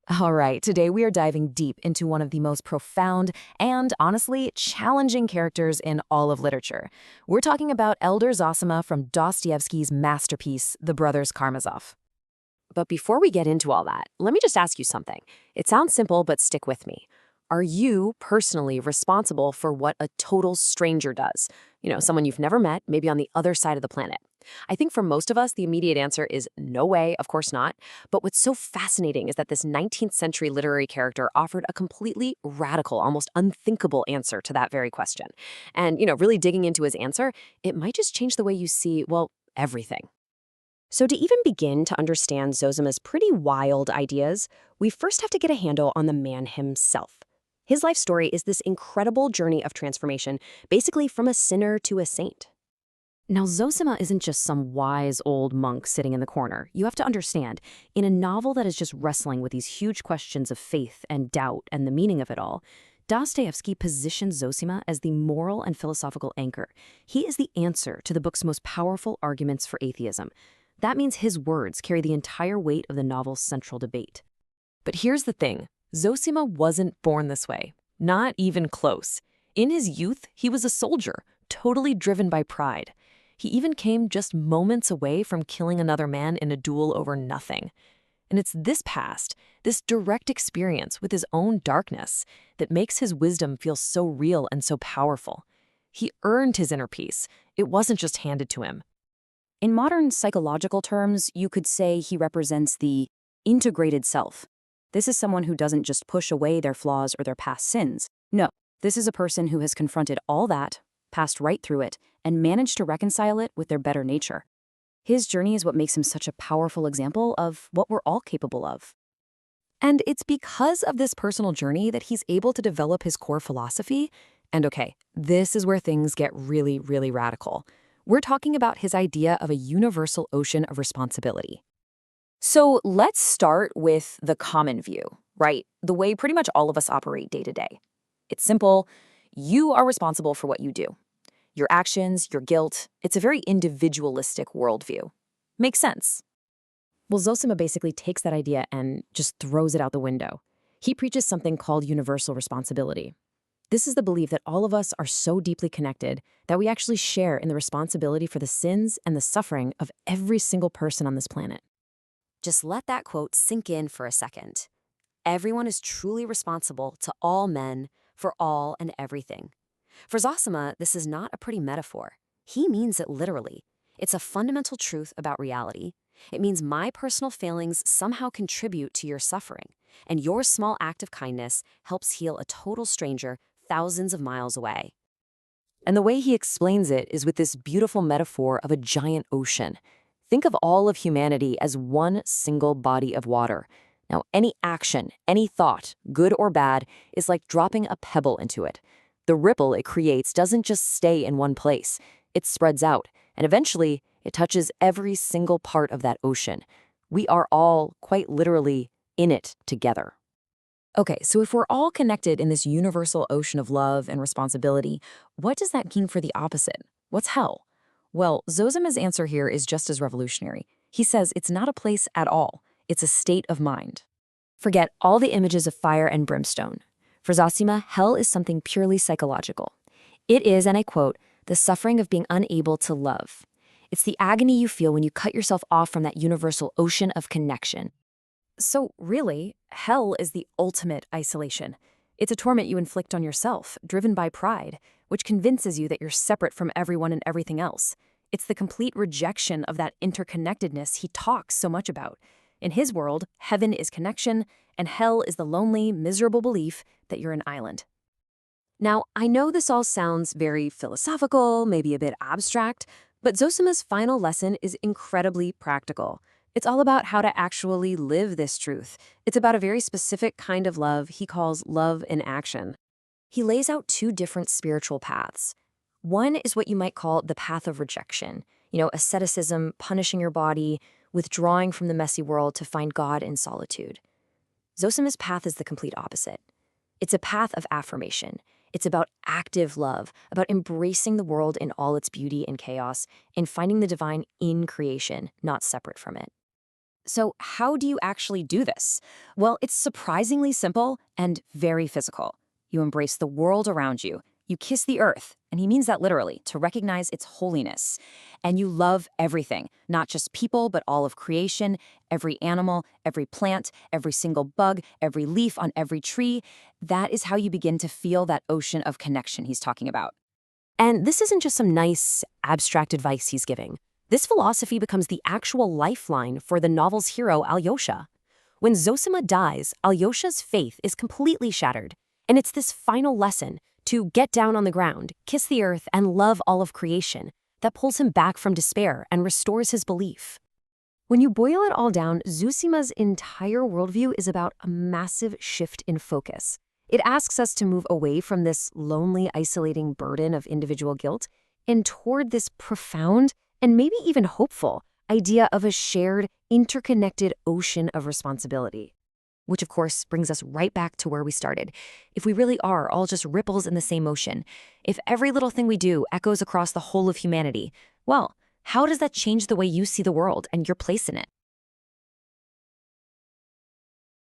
All right, today we are diving deep into one of the most profound and, honestly, challenging characters in all of literature. We're talking about Elder Zosima from Dostoevsky's masterpiece, The Brothers Karamazov. But before we get into all that, let me just ask you something. It sounds simple, but stick with me. Are you personally responsible for what a total stranger does? Someone you've never met, maybe on the other side of the planet. I think for most of us, the immediate answer is no way, of course not. But what's so fascinating is that this 19th century literary character offered a completely radical, almost unthinkable answer to that very question. And, really digging into his answer, it might just change the way you see, well, everything. So to even begin to understand Zosima's pretty wild ideas, we first have to get a handle on the man himself. His life story is this incredible journey of transformation, basically from a sinner to a saint. Now, Zosima isn't just some wise old monk sitting in the corner. You have to understand, in a novel that is just wrestling with these huge questions of faith and doubt and the meaning of it all, Dostoevsky positions Zosima as the moral and philosophical anchor. He is the answer to the book's most powerful arguments for atheism. That means his words carry the entire weight of the novel's central debate. But here's the thing. Zosima wasn't born this way. Not even close. In his youth, he was a soldier, totally driven by pride. He even came just moments away from killing another man in a duel over nothing. And it's this past, this direct experience with his own darkness, that makes his wisdom feel so real and so powerful. He earned his inner peace. It wasn't just handed to him. In modern psychological terms, you could say he represents the integrated self. This is someone who doesn't just push away their flaws or their past sins. No, this is a person who has confronted all that, passed right through it, and managed to reconcile it with their better nature. His journey is what makes him such a powerful example of what we're all capable of. And it's because of this personal journey that he's able to develop his core philosophy. And okay, this is where things get really, really radical. We're talking about his idea of a universal ocean of responsibility. So let's start with the common view, right? The way pretty much all of us operate day to day. It's simple. You are responsible for what you do. Your actions, your guilt, it's a very individualistic worldview. Makes sense. Well, Zosima basically takes that idea and just throws it out the window. He preaches something called universal responsibility. This is the belief that all of us are so deeply connected that we actually share in the responsibility for the sins and the suffering of every single person on this planet. Just let that quote sink in for a second. Everyone is truly responsible to all men for all and everything. For Zosima, this is not a pretty metaphor. He means it literally. It's a fundamental truth about reality. It means my personal failings somehow contribute to your suffering, and your small act of kindness helps heal a total stranger thousands of miles away. And the way he explains it is with this beautiful metaphor of a giant ocean. Think of all of humanity as one single body of water. Now, any action, any thought, good or bad, is like dropping a pebble into it. The ripple it creates doesn't just stay in one place. It spreads out, and eventually, it touches every single part of that ocean. We are all, quite literally, in it together. Okay, so if we're all connected in this universal ocean of love and responsibility, what does that mean for the opposite? What's hell? Well, Zosima's answer here is just as revolutionary. He says it's not a place at all. It's a state of mind. Forget all the images of fire and brimstone. For Zosima, hell is something purely psychological. It is, and I quote, the suffering of being unable to love. It's the agony you feel when you cut yourself off from that universal ocean of connection. So really, hell is the ultimate isolation. It's a torment you inflict on yourself, driven by pride, which convinces you that you're separate from everyone and everything else. It's the complete rejection of that interconnectedness he talks so much about. In his world, heaven is connection, and hell is the lonely, miserable belief that you're an island. Now, I know this all sounds very philosophical, maybe a bit abstract, but Zosima's final lesson is incredibly practical. It's all about how to actually live this truth. It's about a very specific kind of love he calls love in action. He lays out two different spiritual paths. One is what you might call the path of rejection. Asceticism, punishing your body, withdrawing from the messy world to find God in solitude. Zosima's path is the complete opposite. It's a path of affirmation. It's about active love, about embracing the world in all its beauty and chaos, and finding the divine in creation, not separate from it. So how do you actually do this? Well, it's surprisingly simple and very physical. You embrace the world around you. You kiss the earth, and he means that literally, to recognize its holiness. And you love everything, not just people, but all of creation, every animal, every plant, every single bug, every leaf on every tree. That is how you begin to feel that ocean of connection he's talking about. And this isn't just some nice, abstract advice he's giving. This philosophy becomes the actual lifeline for the novel's hero, Alyosha. When Zosima dies, Alyosha's faith is completely shattered. And it's this final lesson, to get down on the ground, kiss the earth, and love all of creation, that pulls him back from despair and restores his belief. When you boil it all down, Zosima's entire worldview is about a massive shift in focus. It asks us to move away from this lonely, isolating burden of individual guilt and toward this profound and maybe even hopeful idea of a shared, interconnected ocean of responsibility. Which, of course, brings us right back to where we started. If we really are all just ripples in the same ocean, if every little thing we do echoes across the whole of humanity, well, how does that change the way you see the world and your place in it?